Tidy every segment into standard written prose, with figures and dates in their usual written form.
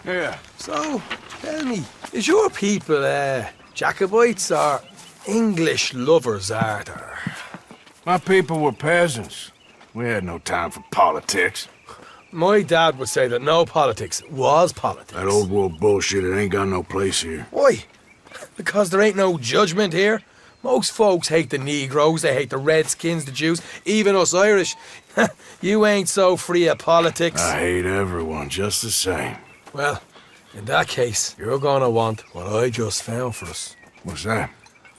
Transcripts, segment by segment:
Yeah. So, tell me, is your people, Jacobites or English lovers, Arthur? My people were peasants. We had no time for politics. My dad would say that no politics was politics. That old world bullshit, it ain't got no place here. Why? Because there ain't no judgment here? Most folks hate the Negroes, they hate the Redskins, the Jews, even us Irish. You ain't so free of politics. I hate everyone just the same. Well, in that case, you're gonna want what I just found for us. What's that?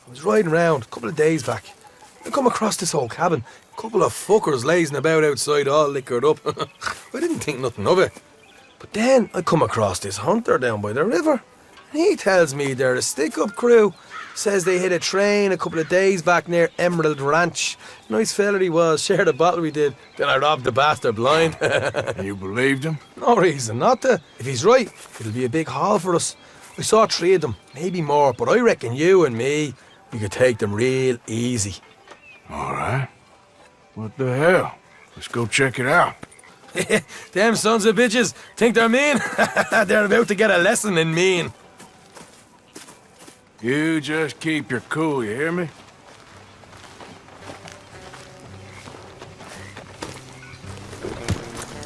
I was riding around a couple of days back. I come across this old cabin. A couple of fuckers lazing about outside all liquored up. I didn't think nothing of it. But then I come across this hunter down by the river. And he tells me they're a stick-up crew. Says they hit a train a couple of days back near Emerald Ranch. Nice fella he was, shared a bottle we did. Then I robbed the bastard blind. You believed him? No reason not to. If he's right, it'll be a big haul for us. I saw 3 of them, maybe more, but I reckon you and me, we could take them real easy. All right. What the hell? Let's go check it out. Them sons of bitches think they're mean. They're about to get a lesson in mean. You just keep your cool, you hear me?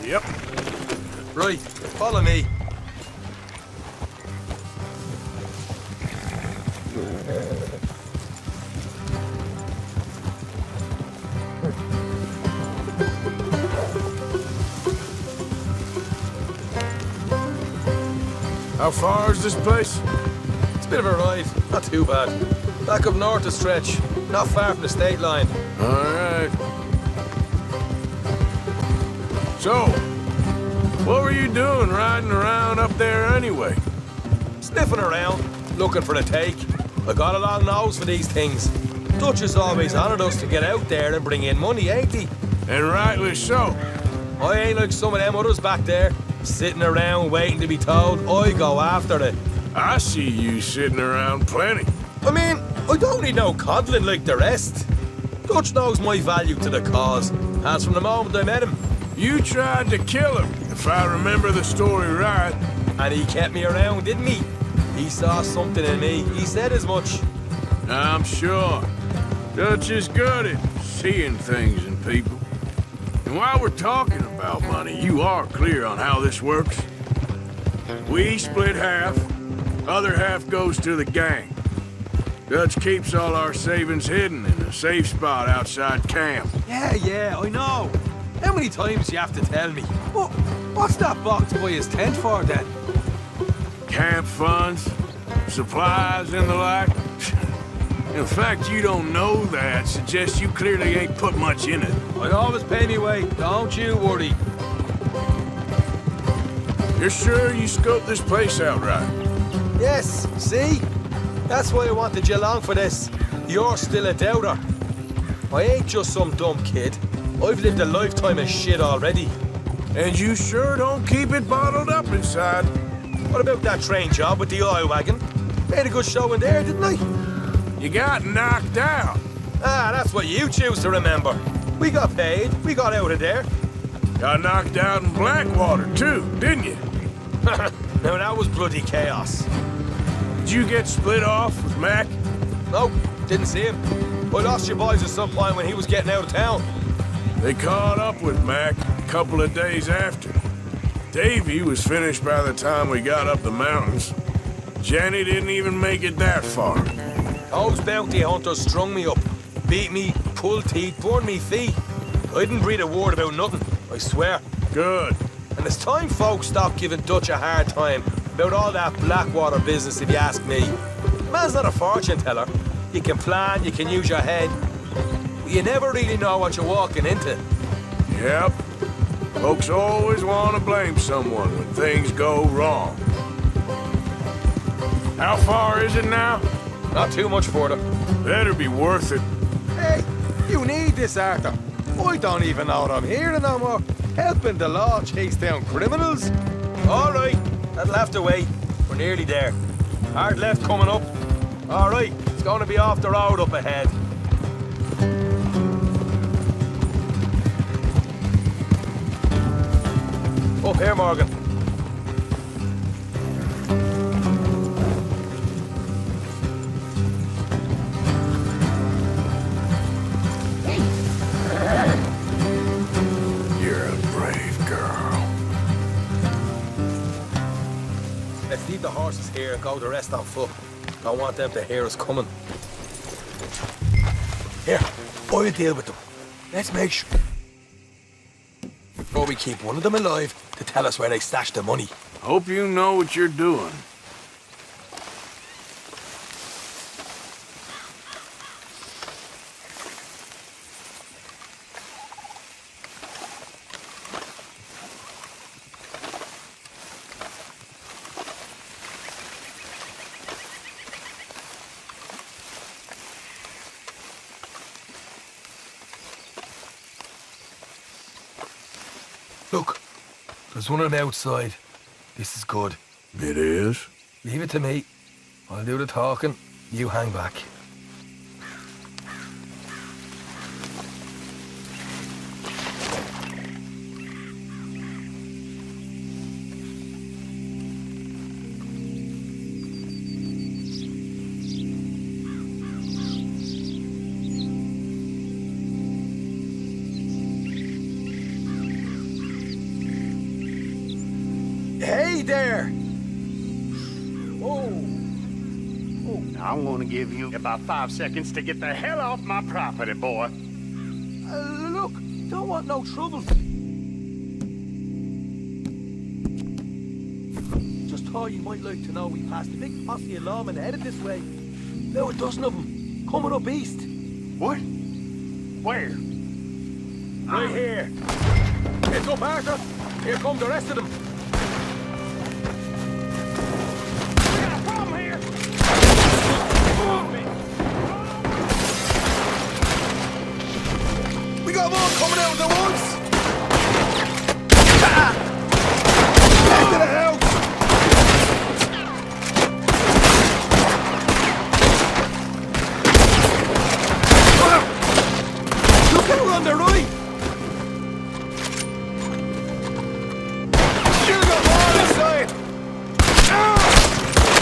Yep. Right, follow me. How far is this place? It's a bit of a ride, not too bad. Back up north a stretch, not far from the state line. All right. So, what were you doing riding around up there anyway? Sniffing around, looking for the take. I got a long nose for these things. Dutch has always honoured us to get out there and bring in money, ain't he? And rightly so. I ain't like some of them others back there, sitting around waiting to be told. I go after it. I see you sitting around plenty. I mean, I don't need no coddling like the rest. Dutch knows my value to the cause, as from the moment I met him. You tried to kill him, if I remember the story right. And he kept me around, didn't he? He saw something in me. He said as much. I'm sure. Dutch is good at seeing things in people. And while we're talking about money, you are clear on how this works? We split half, other half goes to the gang. Dutch keeps all our savings hidden in a safe spot outside camp. Yeah, I know. How many times you have to tell me? What's that box by his tent for then? Camp funds, supplies and the like. In fact, you don't know that suggests you clearly ain't put much in it. I always pay me way, don't you worry. You're sure you scoped this place out right? Yes, see? That's why I wanted you along for this. You're still a doubter. I ain't just some dumb kid. I've lived a lifetime of shit already. And you sure don't keep it bottled up inside. What about that train job with the oil wagon? Made a good show in there, didn't I? You got knocked out. Ah, that's what you choose to remember. We got paid, we got out of there. Got knocked out in Blackwater, too, didn't you? Now that was bloody chaos. Did you get split off with Mac? Nope, didn't see him. I lost your boys at some point when he was getting out of town. They caught up with Mac a couple of days after. Davy was finished by the time we got up the mountains. Jenny didn't even make it that far. Those bounty hunters strung me up, beat me, pulled teeth, burned me feet. I didn't breathe a word about nothing, I swear. Good. And it's time folks stopped giving Dutch a hard time about all that Blackwater business, if you ask me. The man's not a fortune teller. You can plan, you can use your head, but you never really know what you're walking into. Yep. Folks always want to blame someone when things go wrong. How far is it now? Not too much further. Better be worth it. Hey, you need this, Arthur. I don't even know what I'm here no more. Helping the law chase down criminals? All right, that'll have to wait. We're nearly there. Hard left coming up. All right, it's going to be off the road up ahead. Up here, Morgan. leave the horses here and go the rest on foot. Don't want them to hear us coming. Here, I'll deal with them. Let's make sure... Or we keep one of them alive to tell us where they stashed the money. Hope you know what you're doing. Look, there's one of them outside. This is good. It is? Leave it to me. I'll do the talking. You hang back. Hey there! Oh. I'm gonna give you about 5 seconds to get the hell off my property, boy. Look, don't want no trouble. Just thought you might like to know we passed a big posse of lawmen headed this way. About a dozen of them, coming up east. What? Where? Right here. Heads up, Arthur. Here come the rest of them. We got a problem here! We got more coming out of the woods! Back to the house! Look out on the right! You got more this side!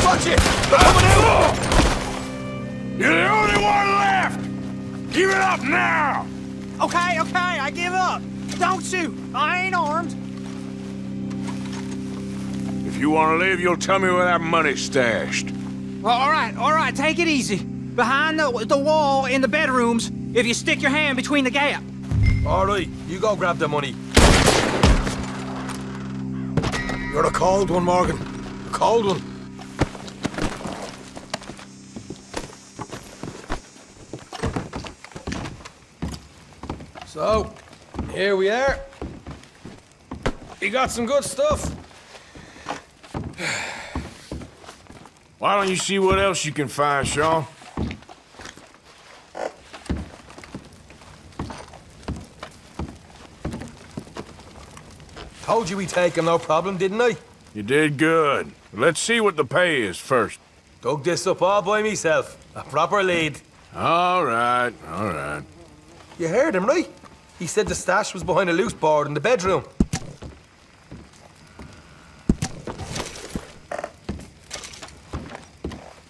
Watch it! They're coming out! You're the only one left! Give it up now! Okay, I give up. Don't shoot. I ain't armed. If you want to live, you'll tell me where that money's stashed. Well, all right, take it easy. Behind the wall in the bedrooms, if you stick your hand between the gap. All right, you go grab the money. You're a cold one, Morgan. A cold one. So, here we are. You got some good stuff. Why don't you see what else you can find, Sean? Told you we'd take him, no problem, didn't I? You did good. Let's see what the pay is first. Dug this up all by myself. A proper lead. All right, all right. You heard him, right? He said the stash was behind a loose board in the bedroom.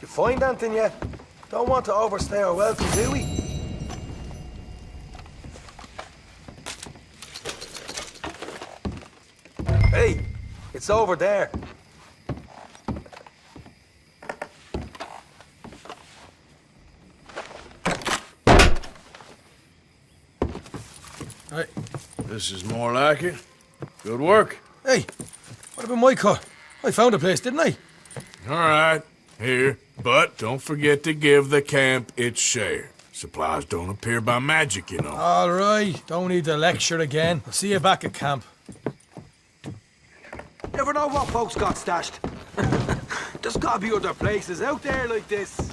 You find anything yet? Don't want to overstay our welcome, do we? Hey, it's over there. Hey, this is more like it. Good work. Hey, what about my cut? I found a place, didn't I? All right, here. But don't forget to give the camp its share. Supplies don't appear by magic, you know. All right, don't need to lecture again. I'll see you back at camp. Never know what folks got stashed. There's gotta be other places out there like this.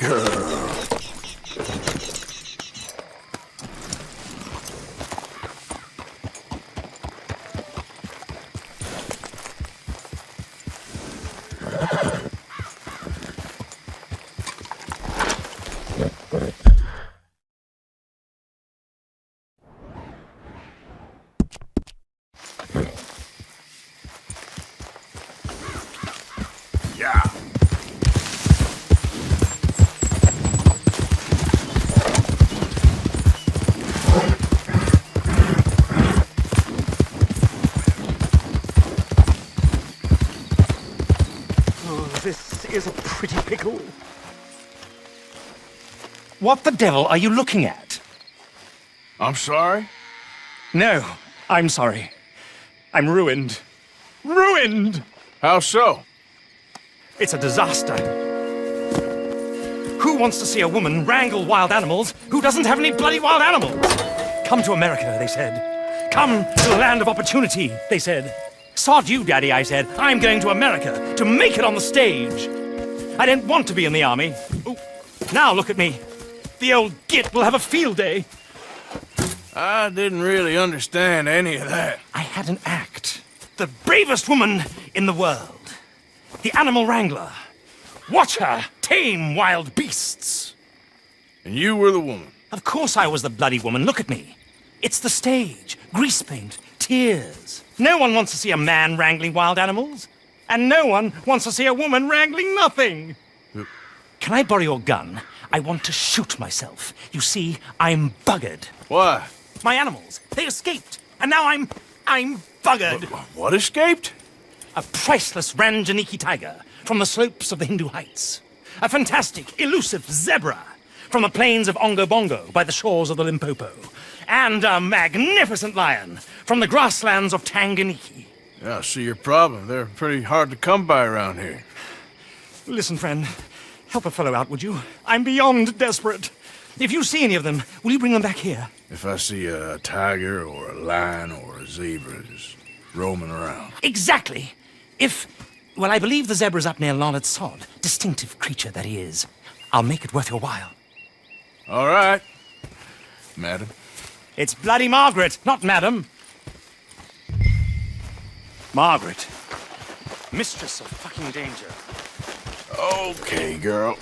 girl. Yeah. Oh, this is a pretty pickle. What the devil are you looking at? I'm sorry? No, I'm sorry. I'm ruined. Ruined! How so? It's a disaster. Who wants to see a woman wrangle wild animals who doesn't have any bloody wild animals? Come to America, they said. Come to the land of opportunity, they said. Sod you, Daddy, I said. I'm going to America to make it on the stage. I didn't want to be in the army. Ooh. Now look at me. The old git will have a field day. I didn't really understand any of that. I had an act. The bravest woman in the world. The animal wrangler. Watch her tame wild beasts. And you were the woman. Of course I was the bloody woman. Look at me. It's the stage. Grease paint. Tears. No one wants to see a man wrangling wild animals. And no one wants to see a woman wrangling nothing. Can I borrow your gun? I want to shoot myself. You see, I'm buggered. Why? My animals, they escaped. And now I'm buggered. What escaped? A priceless Ranjaniki tiger from the slopes of the Hindu Heights. A fantastic, elusive zebra from the plains of Ongo Bongo by the shores of the Limpopo. And a magnificent lion from the grasslands of Tanganyika. Yeah, I see your problem. They're pretty hard to come by around here. Listen, friend, help a fellow out, would you? I'm beyond desperate. If you see any of them, will you bring them back here? If I see a tiger or a lion or a zebra just roaming around. Exactly. Well, I believe the zebra's up near Larned Sod. Distinctive creature that he is. I'll make it worth your while. All right, madam. It's bloody Margaret, not madam. Margaret. Mistress of fucking danger. Okay, girl.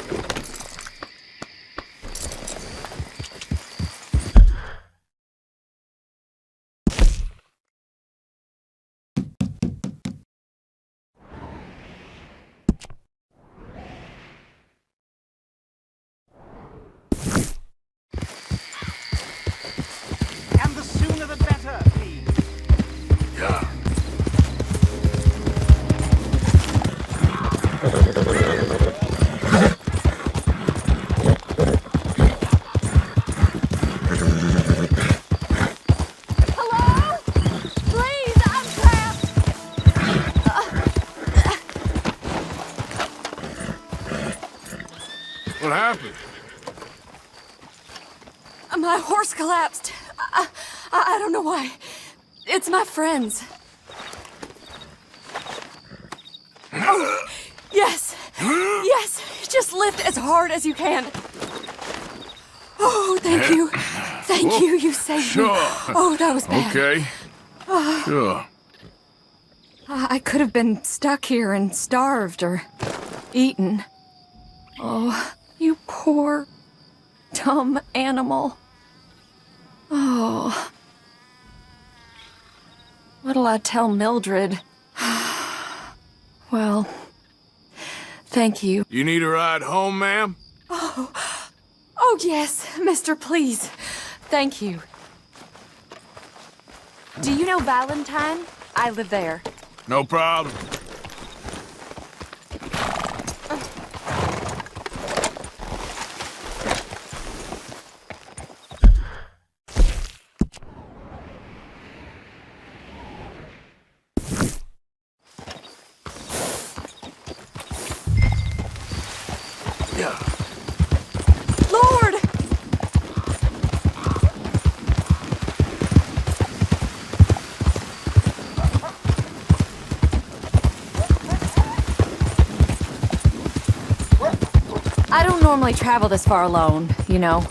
And the sooner the better, please. Yeah. Hello? Please, I'm trapped. What happened? My horse collapsed. I don't know why. It's my friends. Oh, yes. Yes. Just lift as hard as you can. Oh, thank you. Thank you. You saved me. Sure. Oh, that was bad. Okay. Sure. I could have been stuck here and starved or eaten. Oh, you poor, dumb animal. Oh. What'll I tell Mildred? Well, thank you. You need a ride home, ma'am? Oh, yes, mister, please. Thank you. Do you know Valentine? I live there. No problem. Yeah. Lord! I don't normally travel this far alone, you know.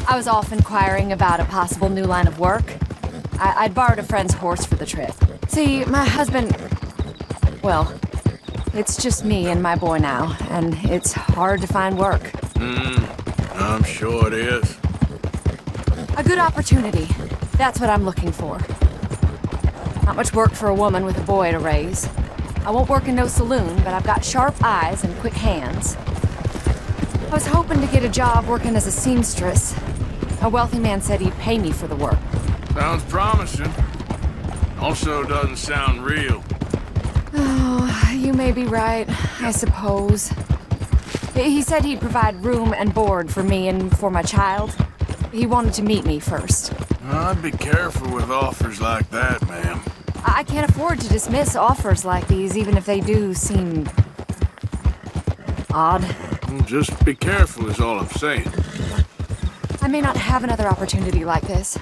I was off inquiring about a possible new line of work. I'd borrowed a friend's horse for the trip. See, my husband... Well, it's just me and my boy now, and it's hard to find work. I'm sure it is. A good opportunity. That's what I'm looking for. Not much work for a woman with a boy to raise. I won't work in no saloon, but I've got sharp eyes and quick hands. I was hoping to get a job working as a seamstress. A wealthy man said he'd pay me for the work. Sounds promising. Also doesn't sound real. Oh, you may be right, I suppose. He said he'd provide room and board for me and for my child. He wanted to meet me first. I'd be careful with offers like that, ma'am. I can't afford to dismiss offers like these, even if they do seem... odd. Well, just be careful is all I'm saying. I may not have another opportunity like this.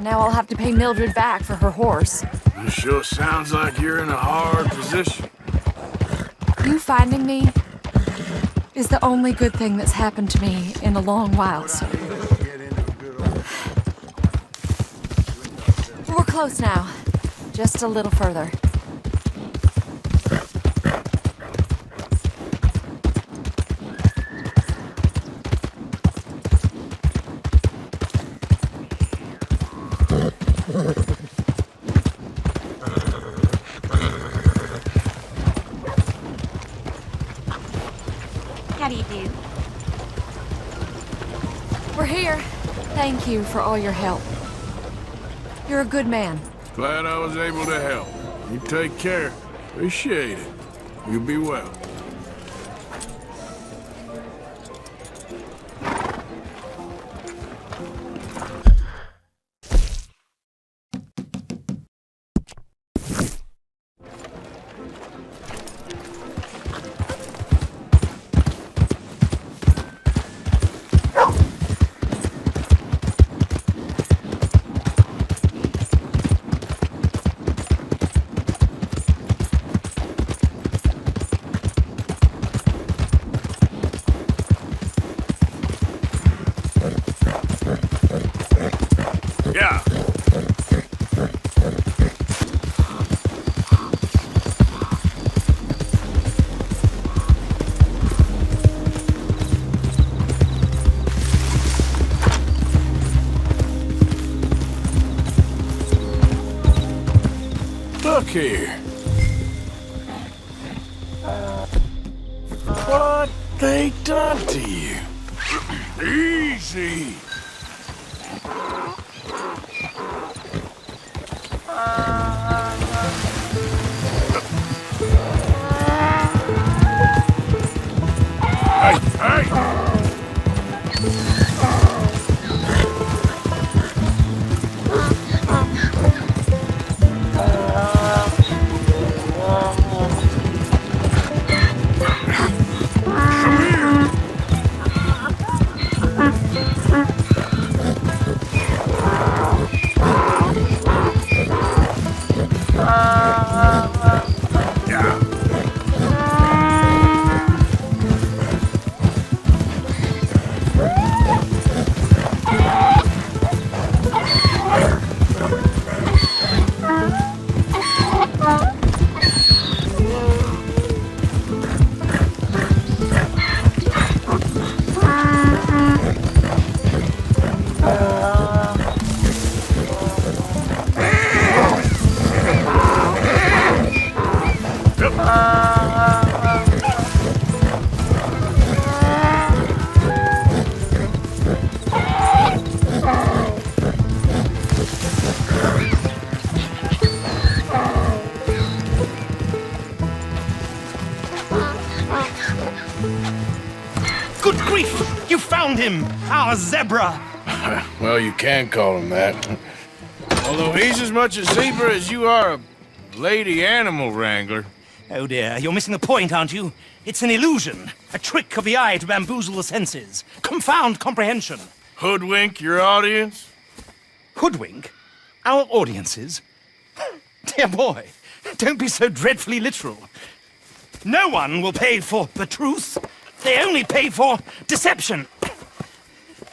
Now I'll have to pay Mildred back for her horse. It sure sounds like you're in a hard position. You finding me is the only good thing that's happened to me in a long while, sir. We're close now. Just a little further. How do you do? We're here. Thank you for all your help. You're a good man. Glad I was able to help. You take care. Appreciate it. You be well. Yeah. Look here. What they done to you? Easy. Hey, hey! Good grief! You found him! Our zebra! Well, you can call him that. Although he's as much a zebra as you are a lady animal wrangler. Oh dear, you're missing the point, aren't you? It's an illusion. A trick of the eye to bamboozle the senses. Confound comprehension. Hoodwink your audience? Hoodwink? Our audiences? Dear boy, don't be so dreadfully literal. No one will pay for the truth. They only pay for deception.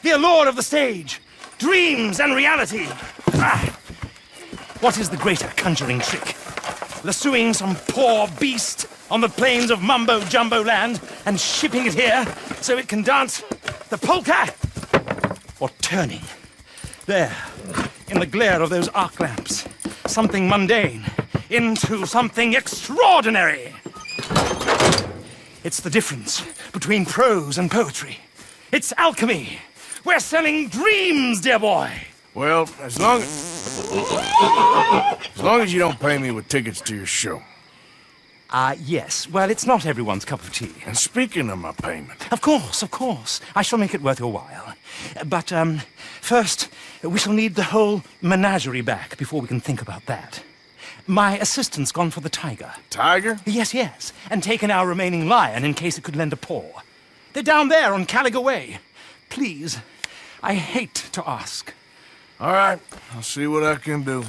The allure of the stage, dreams and reality. What is the greater conjuring trick? Lassoing some poor beast on the plains of mumbo-jumbo land and shipping it here so it can dance the polka? Or turning, there, in the glare of those arc lamps, something mundane into something extraordinary? It's the difference between prose and poetry. It's alchemy. We're selling dreams, dear boy. Well, as long as you don't pay me with tickets to your show. Yes. Well, it's not everyone's cup of tea. And speaking of my payment, Of course. I shall make it worth your while. But, first, we shall need the whole menagerie back before we can think about that. My assistant's gone for the tiger. Tiger? Yes. And taken our remaining lion in case it could lend a paw. They're down there on Caliga Way. Please, I hate to ask. All right, I'll see what I can do.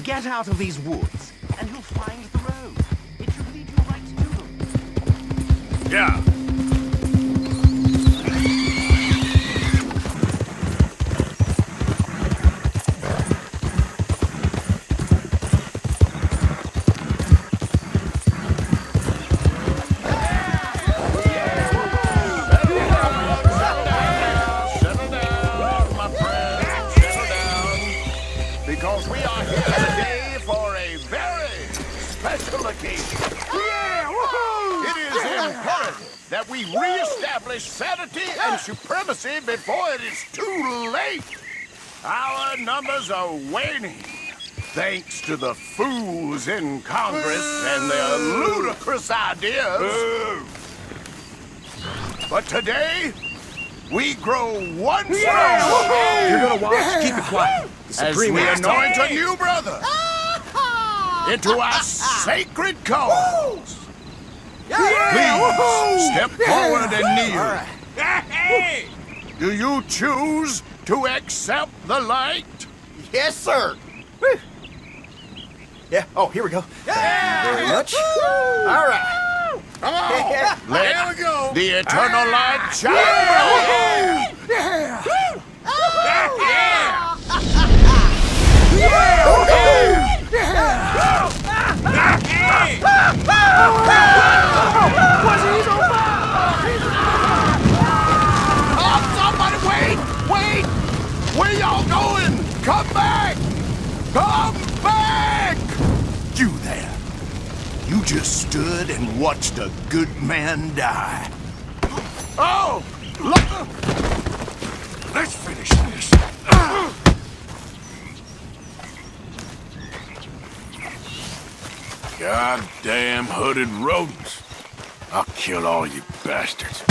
Get out of these woods, and you'll find the road. It should lead you right to them. Yeah. Settle down, my friend. Settle down. Because we are here today for a very special occasion. It is imperative that we reestablish sanity and supremacy before it is too late. Our numbers are waning, thanks to the fools in Congress and their ludicrous ideas. But today, we grow one stronger. You're gonna watch? Keep it quiet. As we anoint a new brother into our sacred cause. Please step forward and kneel. Do you choose to accept the light? Yes, sir. Yeah. Oh, here we go. Thank you very much. All right. Come on. Let the eternal light shine. Somebody wait! Where y'all going? Come back! Come back! You there. You just stood and watched a good man die. Oh! Look! Let's finish this. Goddamn hooded rodents. I'll kill all you bastards.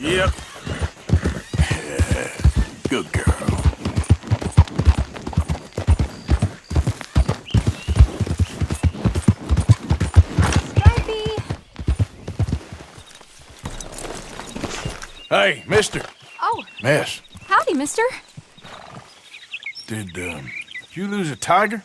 Yep. Hey, mister. Oh, Miss, howdy, mister. did you lose a tiger?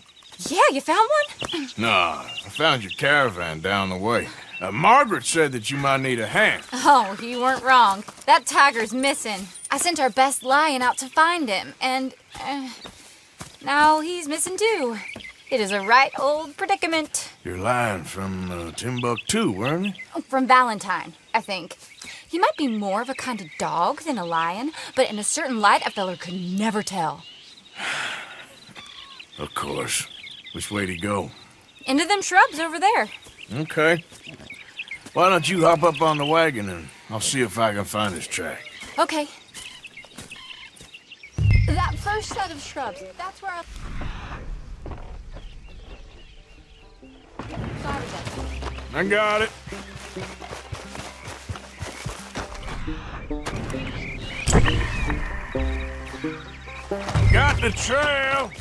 Yeah, you found one? Nah, I found your caravan down the way. Margaret said that you might need a hand. Oh, you weren't wrong. That tiger's missing. I sent our best lion out to find him, and now he's missing too. It is a right old predicament. You're lying from Timbuktu, weren't you? From Valentine, I think. He might be more of a kind of dog than a lion, but in a certain light, a feller could never tell. Of course. Which way to go? Into them shrubs over there. Okay. Why don't you hop up on the wagon and I'll see if I can find his track. Okay. That first set of shrubs, that's where I got it. Got the trail.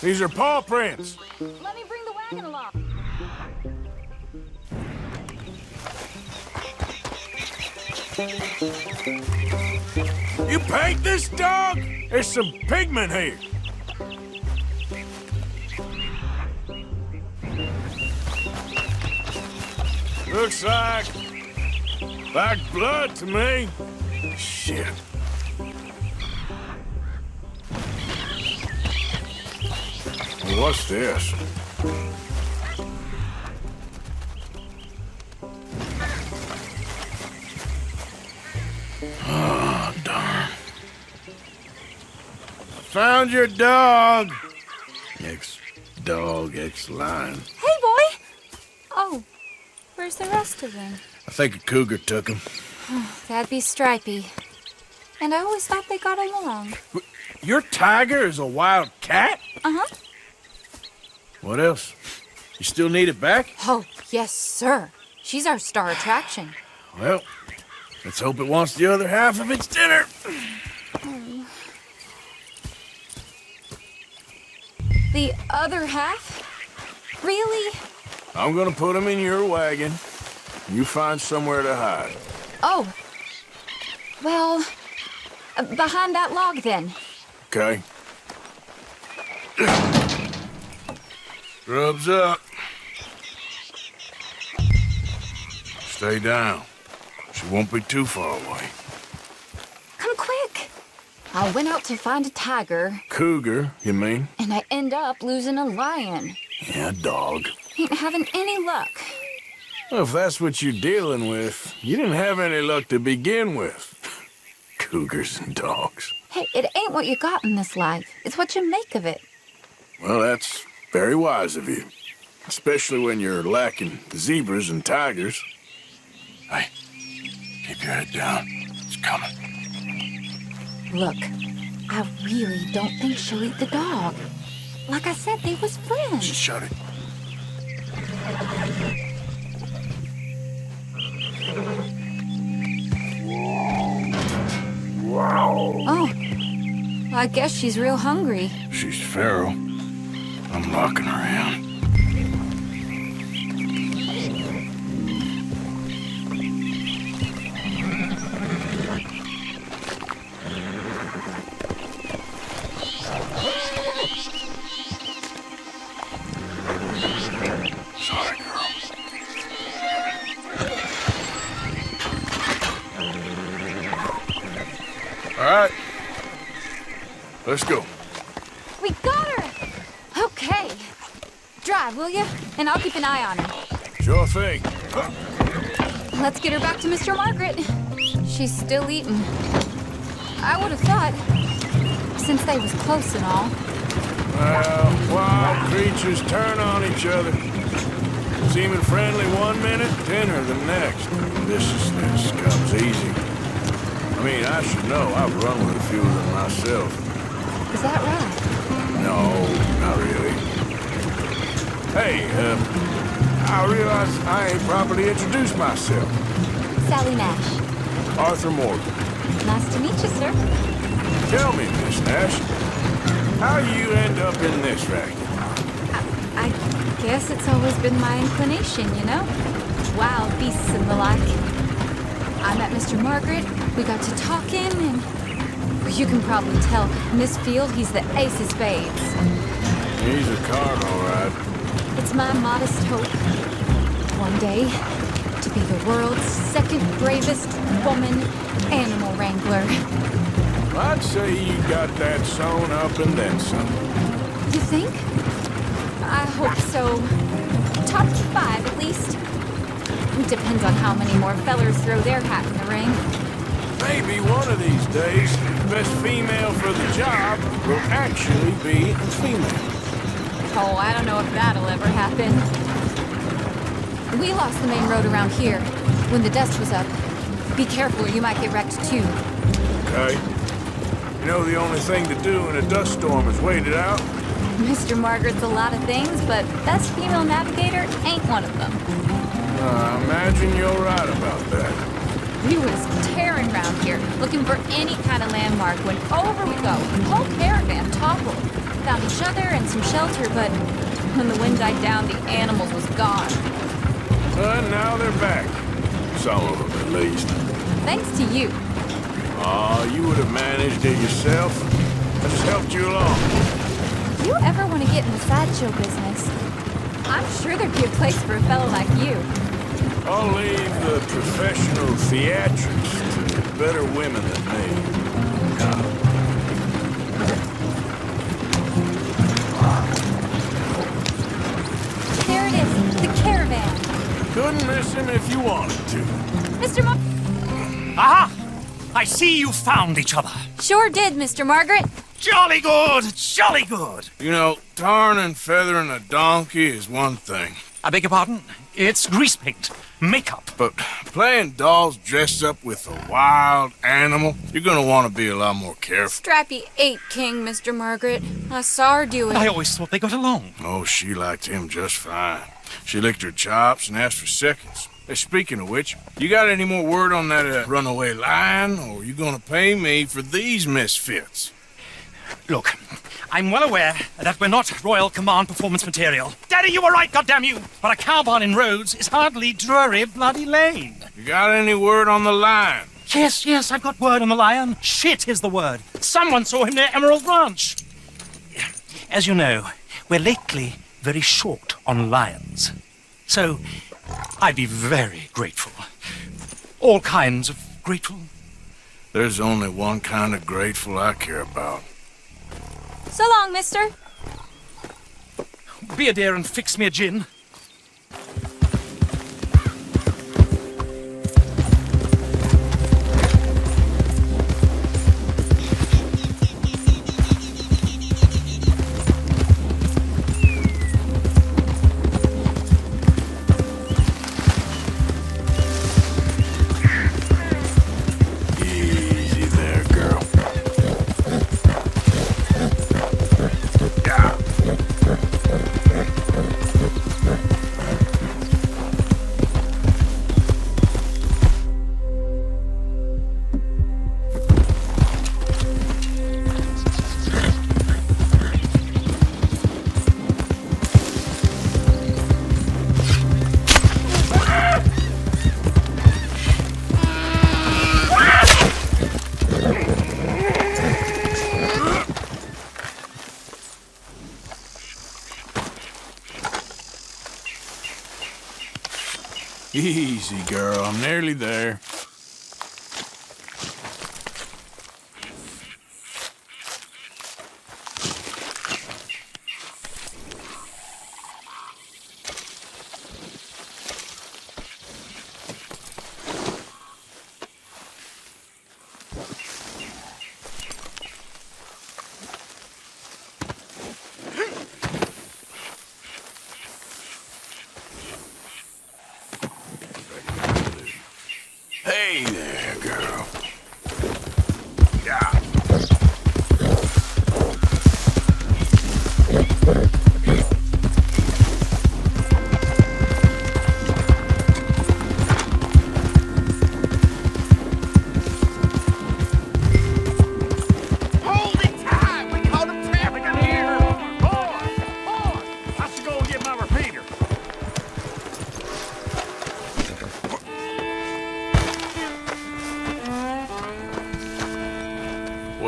These are paw prints. Let me bring the wagon along. You paint this dog? There's some pigment here. Looks like blood to me. Shit. What's this? Oh, darn. Found your dog. Ex-dog, ex-lion. Hey, boy! Oh, where's the rest of them? I think a cougar took him. That'd be Stripey. And I always thought they got along. Your tiger is a wild cat? Uh-huh. What else? You still need it back? Oh, yes, sir. She's our star attraction. Well, let's hope it wants the other half of its dinner. The other half? Really? I'm gonna put him in your wagon. You find somewhere to hide. Oh. Well, behind that log, then. Okay. Scrubs up. Stay down. She won't be too far away. Come quick. I went out to find a tiger, Cougar, you mean? and I end up losing a lion. Yeah, dog. Ain't having any luck. Well, if that's what you're dealing with, you didn't have any luck to begin with. Cougars and dogs. Hey, it ain't what you got in this life. It's what you make of it. Well, that's very wise of you. Especially when you're lacking zebras and tigers. Hey, keep your head down. It's coming. Look, I really don't think she'll eat the dog. Like I said, they was friends. Shut it. Oh, I guess she's real hungry. She's feral. I'm locking her in. Sorry, girl. All right. Let's go. We got her! Okay. Drive, will you? And I'll keep an eye on her. Sure thing. Let's get her back to Mr. Margaret. She's still eating. I would have thought, since they was close and all. Well, wild creatures turn on each other. Seeming friendly one minute, tender the next. Viciousness comes easy. I mean, I should know. I've run with a few of them myself. Is that right? No, not really. Hey, I realize I ain't properly introduced myself. Sally Nash. Arthur Morgan. Nice to meet you, sir. Tell me, Miss Nash, how you end up in this racket? I guess it's always been my inclination, you know? Wild beasts and the like. I met Mr. Margaret, we got to talking, and you can probably tell, in this field, he's the ace of spades. He's a card, all right. It's my modest hope, one day, to be the world's second bravest woman animal wrangler. I'd say you got that sewn up and then some. You think? I hope so. Top 5, at least. Depends on how many more fellers throw their hat in the ring. Maybe one of these days, the best female for the job will actually be female. Oh, I don't know if that'll ever happen. We lost the main road around here when the dust was up. Be careful or you might get wrecked too. Okay. You know the only thing to do in a dust storm is wait it out? Mr. Margaret's a lot of things, but best female navigator ain't one of them. I imagine you're right about that. We was tearing around here, looking for any kind of landmark when over we go. Whole caravan toppled. Found each other and some shelter, but when the wind died down, the animals was gone. But now they're back. Some of them, at least. Thanks to you. Aw, you would have managed it yourself. I just helped you along. If you ever want to get in the sideshow business, I'm sure there'd be a place for a fellow like you. I'll leave the professional theatrics to better women than me. There it is, the caravan. Couldn't miss him if you wanted to. Mr. Aha! I see you found each other. Sure did, Mr. Margaret. Jolly good, jolly good. You know, tarring and feathering a donkey is one thing. I beg your pardon? It's grease paint, makeup. But playing dolls dressed up with a wild animal, you're gonna want to be a lot more careful. Strappy ain't king, Mr. Margaret. I saw her do it. I always thought they got along. Oh, she liked him just fine. She licked her chops and asked for seconds. Hey, speaking of which, you got any more word on that runaway lion, or you gonna pay me for these misfits? Look, I'm well aware that we're not Royal Command performance material. Daddy, you were right, goddamn you! But a cow barn in Rhodes is hardly Drury Bloody Lane. You got any word on the lion? Yes, I've got word on the lion. Shit is the word. Someone saw him near Emerald Ranch. As you know, we're lately very short on lions. So, I'd be very grateful. All kinds of grateful. There's only one kind of grateful I care about. So long, mister. Be a dear and fix me a gin. Easy there, girl. Yeah. Easy, girl. I'm nearly there. Hey there, girl. Yeah. Hold it tight! We caught him trapping in here! Boy! I should go and get my repeater.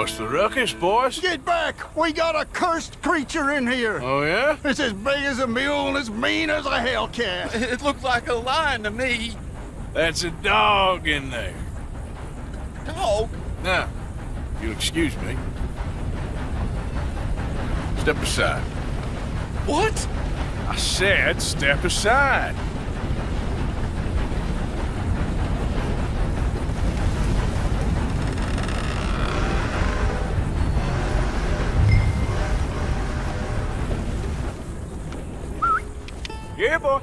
What's the ruckus, boys? Get back! We got a cursed creature in here! Oh, yeah? It's as big as a mule and as mean as a hellcat. It looked like a lion to me. That's a dog in there. Dog? Now, if you'll excuse me. Step aside. What? I said step aside. Yeah, boy.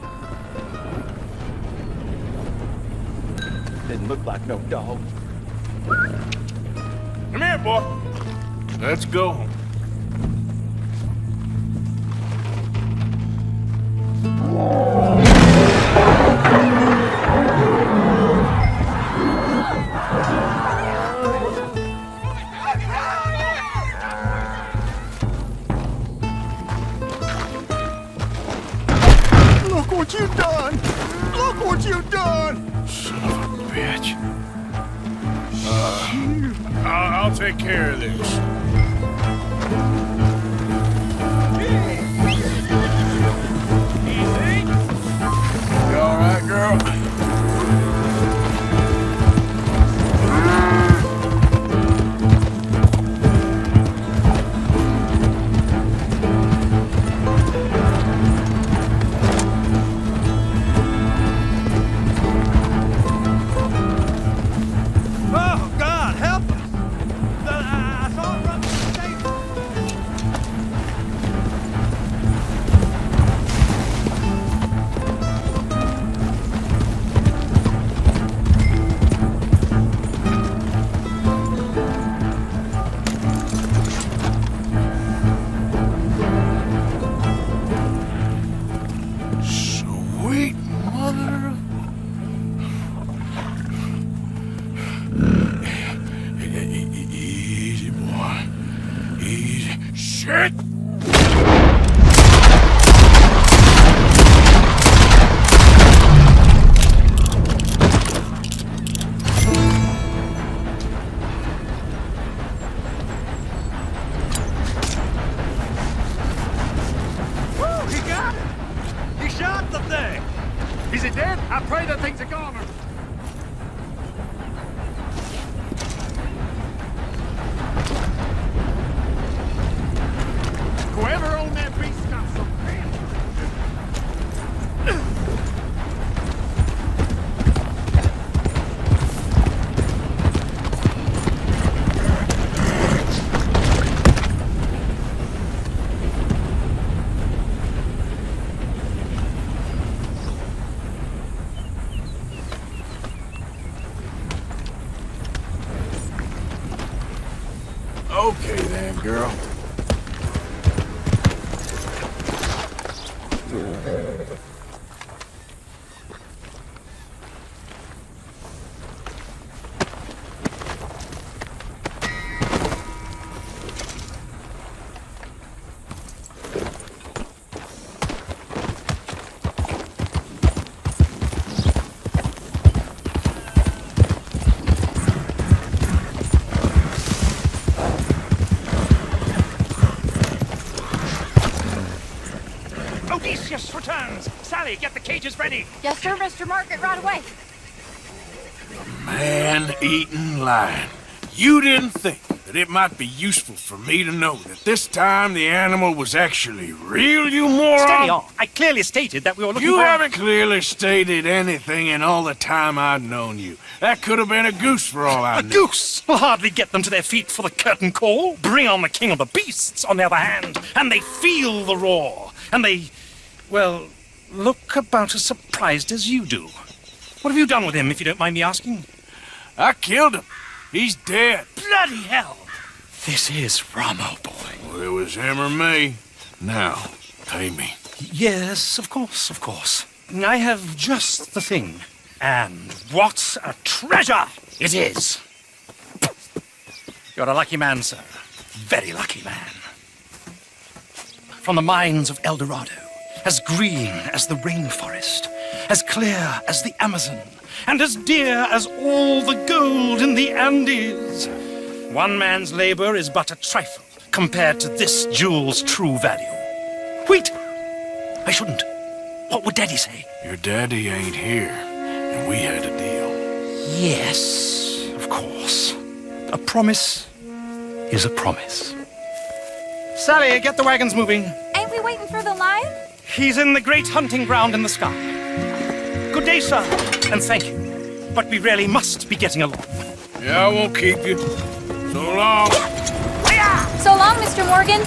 Didn't look like no dog. Come here, boy. Let's go home. Look what you've done! Look what you've done! Son of a bitch. I'll take care of this. Easy. You all right, girl? Oh, God, help us! I saw it run to the station. Sweet mother. Easy, boy. Easy. Shit! Woo, he got it! He shot the thing! Is it dead? I pray that thing's a goner. Whoever owned that beast got some damn. Okay then, girl. Odysseus returns! Sally, get the cages ready! Yes, sir, Mr. Market, right away. Man-eating lion. You didn't think that it might be useful for me to know that this time the animal was actually real, you moron? Steady on. I clearly stated that we were looking You for... haven't clearly stated anything in all the time I've known you. That could have been a goose for all I A knew. goose will hardly get them to their feet for the curtain call. Bring on the king of the beasts, on the other hand, and they feel the roar. And they, well, look about as surprised as you do. What have you done with him, if you don't mind me asking? I killed him. He's dead. Bloody hell! This is Ramo, boy. Well, it was him or me. Now, pay me. Yes, of course, of course. I have just the thing. And what a treasure it is! You're a lucky man, sir. Very lucky man. From the mines of El Dorado, as green as the rainforest, as clear as the Amazon, and as dear as all the gold in the Andes. One man's labor is but a trifle compared to this jewel's true value. Wait! I shouldn't. What would Daddy say? Your daddy ain't here, and we had a deal. Yes, of course. A promise is a promise. Sally, get the wagons moving. Ain't we waiting for the lion? He's in the great hunting ground in the sky. Good day, sir, and thank you. But we really must be getting along. Yeah, I won't keep you. So long. So long, Mr. Morgan.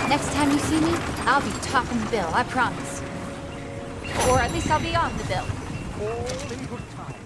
Next time you see me, I'll be topping the bill, I promise. Or at least I'll be on the bill. All in good time.